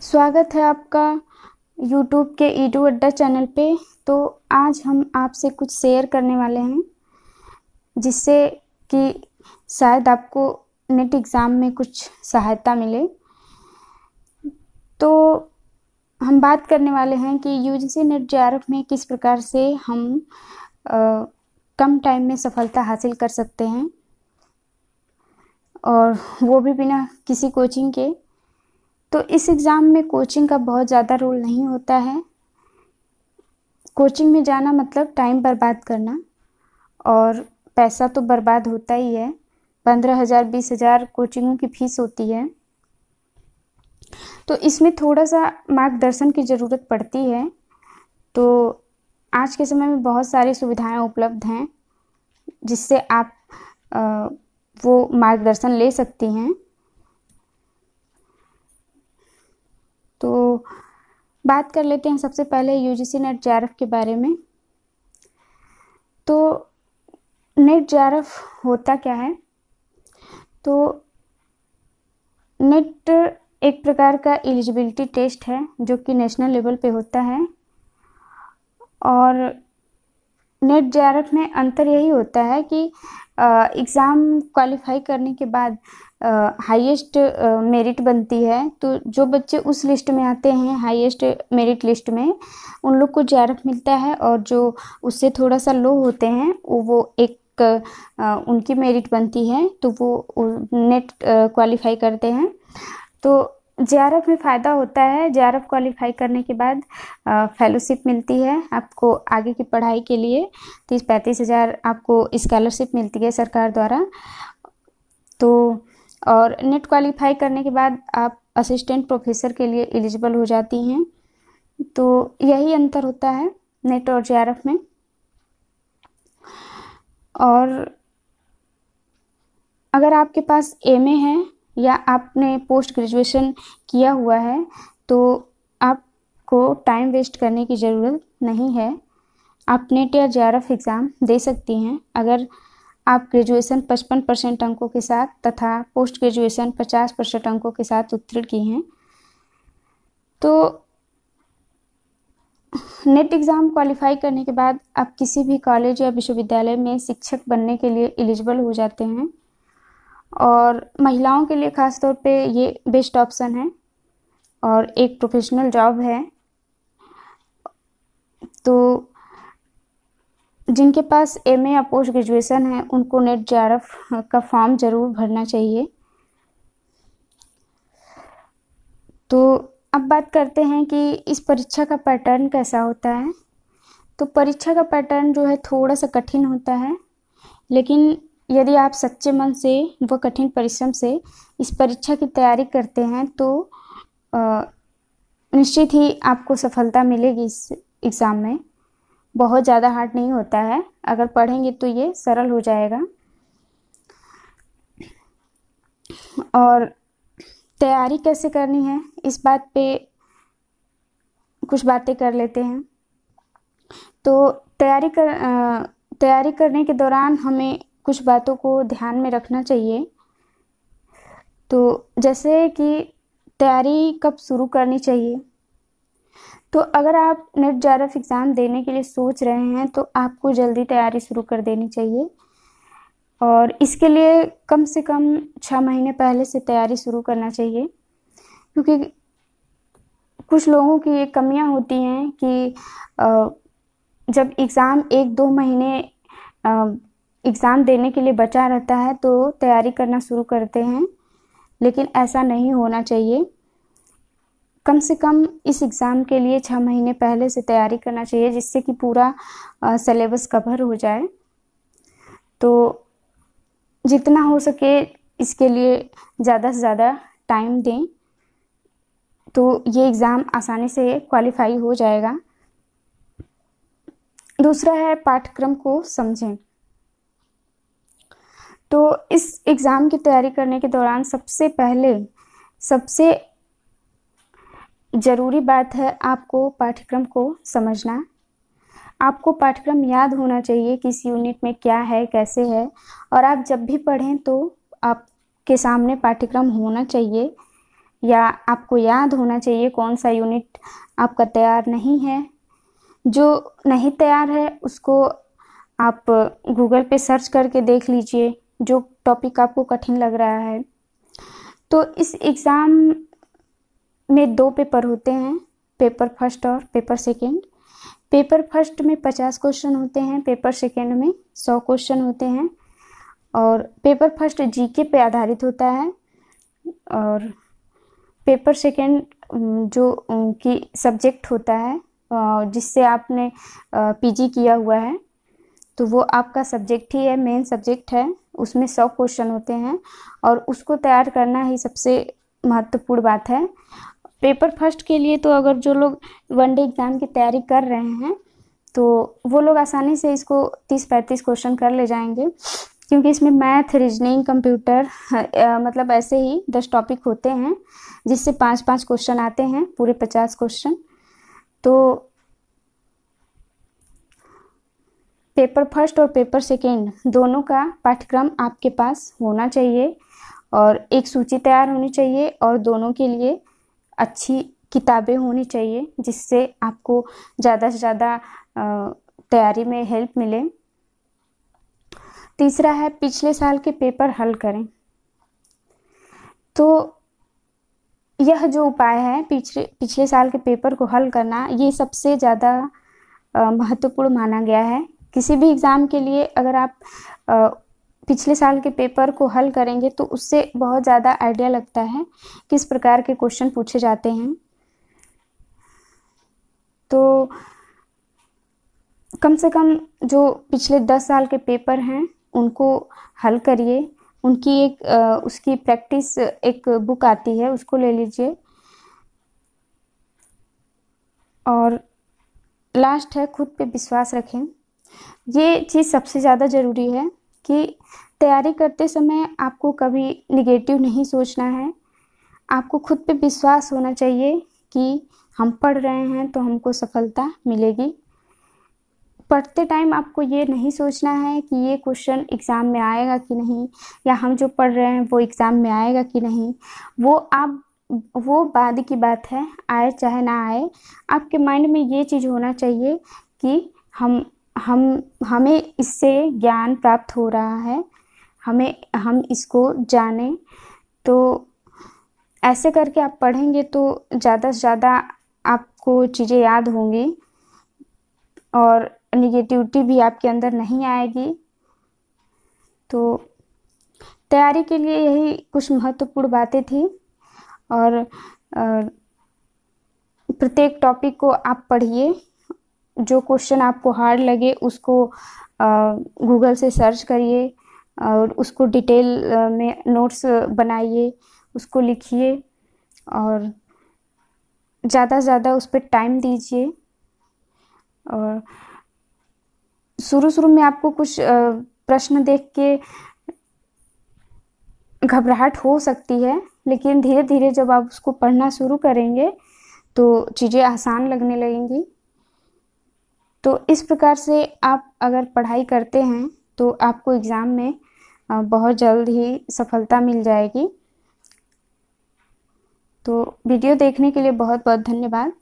स्वागत है आपका YouTube के ईडू अड्डा चैनल पे। तो आज हम आपसे कुछ शेयर करने वाले हैं जिससे कि शायद आपको नेट एग्ज़ाम में कुछ सहायता मिले। तो हम बात करने वाले हैं कि यूजीसी नेट जेआरएफ में किस प्रकार से हम कम टाइम में सफलता हासिल कर सकते हैं, और वो भी बिना किसी कोचिंग के। तो इस एग्ज़ाम में कोचिंग का बहुत ज़्यादा रोल नहीं होता है। कोचिंग में जाना मतलब टाइम बर्बाद करना, और पैसा तो बर्बाद होता ही है। 15,000 20,000 कोचिंगों की फ़ीस होती है। तो इसमें थोड़ा सा मार्गदर्शन की ज़रूरत पड़ती है। तो आज के समय में बहुत सारी सुविधाएं उपलब्ध हैं जिससे आप वो मार्गदर्शन ले सकती हैं। तो बात कर लेते हैं सबसे पहले यूजीसी नेट जेआरएफ के बारे में। तो नेट जेआरएफ होता क्या है? तो नेट एक प्रकार का एलिजिबिलिटी टेस्ट है जो कि नेशनल लेवल पे होता है, और नेट जेआरएफ में अंतर यही होता है कि एग्ज़ाम क्वालिफाई करने के बाद हाईएस्ट मेरिट बनती है। तो जो बच्चे उस लिस्ट में आते हैं, हाईएस्ट मेरिट लिस्ट में, उन लोग को जेआरएफ मिलता है, और जो उससे थोड़ा सा लो होते हैं वो एक उनकी मेरिट बनती है, तो वो नेट क्वालिफाई करते हैं। तो जेआरएफ में फ़ायदा होता है, जेआरएफ क्वालिफाई करने के बाद फेलोशिप मिलती है आपको आगे की पढ़ाई के लिए। 30-35 हज़ार आपको स्कॉलरशिप मिलती है सरकार द्वारा। तो और नेट क्वालिफाई करने के बाद आप असिस्टेंट प्रोफेसर के लिए एलिजिबल हो जाती हैं। तो यही अंतर होता है नेट और जेआरएफ में। और अगर आपके पास एमए है या आपने पोस्ट ग्रेजुएशन किया हुआ है तो आपको टाइम वेस्ट करने की ज़रूरत नहीं है। आप नेट या जेआरएफ एग्ज़ाम दे सकती हैं अगर आप ग्रेजुएशन 55% अंकों के साथ तथा पोस्ट ग्रेजुएशन 50% अंकों के साथ उत्तीर्ण की हैं। तो नेट एग्ज़ाम क्वालिफाई करने के बाद आप किसी भी कॉलेज या विश्वविद्यालय में शिक्षक बनने के लिए एलिजिबल हो जाते हैं, और महिलाओं के लिए ख़ास तौर पे ये बेस्ट ऑप्शन है और एक प्रोफेशनल जॉब है। तो जिनके पास एमए या पोस्ट ग्रेजुएशन है उनको नेट जेआरएफ का फॉर्म ज़रूर भरना चाहिए। तो अब बात करते हैं कि इस परीक्षा का पैटर्न कैसा होता है। तो परीक्षा का पैटर्न जो है थोड़ा सा कठिन होता है, लेकिन यदि आप सच्चे मन से व कठिन परिश्रम से इस परीक्षा की तैयारी करते हैं तो निश्चित ही आपको सफलता मिलेगी इस एग्ज़ाम में। बहुत ज़्यादा हार्ड नहीं होता है, अगर पढ़ेंगे तो ये सरल हो जाएगा। और तैयारी कैसे करनी है इस बात पे कुछ बातें कर लेते हैं। तो तैयारी करने के दौरान हमें कुछ बातों को ध्यान में रखना चाहिए। तो जैसे कि तैयारी कब शुरू करनी चाहिए। तो अगर आप नेट जेआरएफ एग्ज़ाम देने के लिए सोच रहे हैं तो आपको जल्दी तैयारी शुरू कर देनी चाहिए, और इसके लिए कम से कम 6 महीने पहले से तैयारी शुरू करना चाहिए। क्योंकि कुछ लोगों की ये कमियां होती हैं कि जब एग्ज़ाम 1-2 महीने एग्ज़ाम देने के लिए बचा रहता है तो तैयारी करना शुरू करते हैं, लेकिन ऐसा नहीं होना चाहिए। कम से कम इस एग्ज़ाम के लिए 6 महीने पहले से तैयारी करना चाहिए, जिससे कि पूरा सिलेबस कवर हो जाए। तो जितना हो सके इसके लिए ज़्यादा से ज़्यादा टाइम दें, तो ये एग्ज़ाम आसानी से क्वालिफाई हो जाएगा। दूसरा है पाठ्यक्रम को समझें। तो इस एग्ज़ाम की तैयारी करने के दौरान सबसे ज़रूरी बात है आपको पाठ्यक्रम को समझना। आपको पाठ्यक्रम याद होना चाहिए कि इस यूनिट में क्या है, कैसे है, और आप जब भी पढ़ें तो आपके सामने पाठ्यक्रम होना चाहिए। या आपको याद होना चाहिए कौन सा यूनिट आपका तैयार नहीं है। जो नहीं तैयार है उसको आप गूगल पे सर्च करके देख लीजिए, जो टॉपिक आपको कठिन लग रहा है। तो इस एग्ज़ाम में 2 पेपर होते हैं, पेपर फर्स्ट और पेपर सेकेंड। पेपर फर्स्ट में 50 क्वेश्चन होते हैं, पेपर सेकेंड में 100 क्वेश्चन होते हैं। और पेपर फर्स्ट जीके पे आधारित होता है और पेपर सेकेंड जो कि सब्जेक्ट होता है जिससे आपने पीजी किया हुआ है, तो वो आपका सब्जेक्ट ही है, मेन सब्जेक्ट है। उसमें 100 क्वेश्चन होते हैं और उसको तैयार करना ही सबसे महत्वपूर्ण बात है। पेपर फर्स्ट के लिए तो अगर जो लोग वनडे एग्ज़ाम की तैयारी कर रहे हैं तो वो लोग आसानी से इसको 30-35 क्वेश्चन कर ले जाएंगे, क्योंकि इसमें मैथ, रीजनिंग, कंप्यूटर मतलब ऐसे ही 10 टॉपिक होते हैं जिससे 5-5 क्वेश्चन आते हैं, पूरे 50 क्वेश्चन। तो पेपर फर्स्ट और पेपर सेकेंड दोनों का पाठ्यक्रम आपके पास होना चाहिए और एक सूची तैयार होनी चाहिए और दोनों के लिए अच्छी किताबें होनी चाहिए जिससे आपको ज़्यादा से ज़्यादा तैयारी में हेल्प मिले। तीसरा है पिछले साल के पेपर हल करें। तो यह जो उपाय है पिछले साल के पेपर को हल करना, ये सबसे ज़्यादा महत्वपूर्ण माना गया है। किसी भी एग्ज़ाम के लिए अगर आप पिछले साल के पेपर को हल करेंगे तो उससे बहुत ज़्यादा आइडिया लगता है किस प्रकार के क्वेश्चन पूछे जाते हैं। तो कम से कम जो पिछले 10 साल के पेपर हैं उनको हल करिए। उनकी एक उसकी प्रैक्टिस एक बुक आती है, उसको ले लीजिए। और लास्ट है खुद पे विश्वास रखें। ये चीज़ सबसे ज़्यादा ज़रूरी है कि तैयारी करते समय आपको कभी निगेटिव नहीं सोचना है। आपको खुद पे विश्वास होना चाहिए कि हम पढ़ रहे हैं तो हमको सफलता मिलेगी। पढ़ते टाइम आपको ये नहीं सोचना है कि ये क्वेश्चन एग्ज़ाम में आएगा कि नहीं, या हम जो पढ़ रहे हैं वो एग्ज़ाम में आएगा कि नहीं। वो बाद की बात है, आए चाहे ना आए। आपके माइंड में ये चीज़ होना चाहिए कि हमें इससे ज्ञान प्राप्त हो रहा है, हम इसको जानें। तो ऐसे करके आप पढ़ेंगे तो ज़्यादा से ज़्यादा आपको चीज़ें याद होंगी और निगेटिविटी भी आपके अंदर नहीं आएगी। तो तैयारी के लिए यही कुछ महत्वपूर्ण बातें थी। और प्रत्येक टॉपिक को आप पढ़िए। जो क्वेश्चन आपको हार्ड लगे उसको गूगल से सर्च करिए और उसको डिटेल में नोट्स बनाइए, उसको लिखिए और ज़्यादा से ज़्यादा उस पर टाइम दीजिए। और शुरू में आपको कुछ प्रश्न देख के घबराहट हो सकती है, लेकिन धीरे धीरे जब आप उसको पढ़ना शुरू करेंगे तो चीज़ें आसान लगने लगेंगी। तो इस प्रकार से आप अगर पढ़ाई करते हैं तो आपको एग्ज़ाम में बहुत जल्द ही सफलता मिल जाएगी। तो वीडियो देखने के लिए बहुत बहुत धन्यवाद।